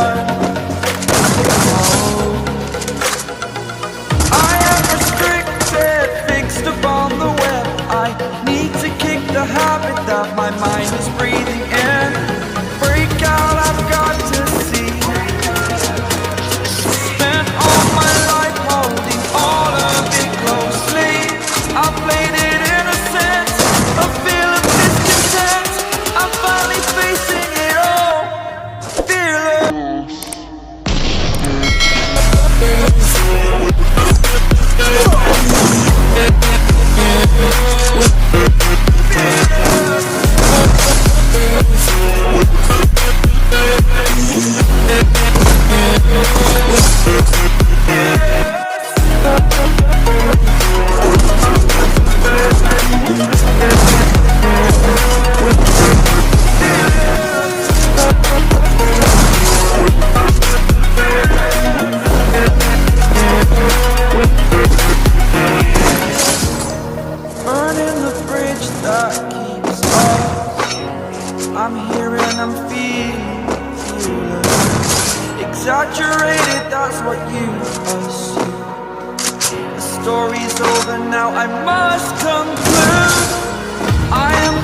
done. I am restricted, fixed upon the web. I need to kick the habit that my mind is breathing in. Break out, I've got to see. Spent all my life holding all of it closely. I played it innocent, a feel of discontent. I'm finally facing it all, fearless. Burning the bridge that keeps us. I'm here and I'm feeling fearless. Exaggerated, that's what you assume. The story's over now, I must conclude. I am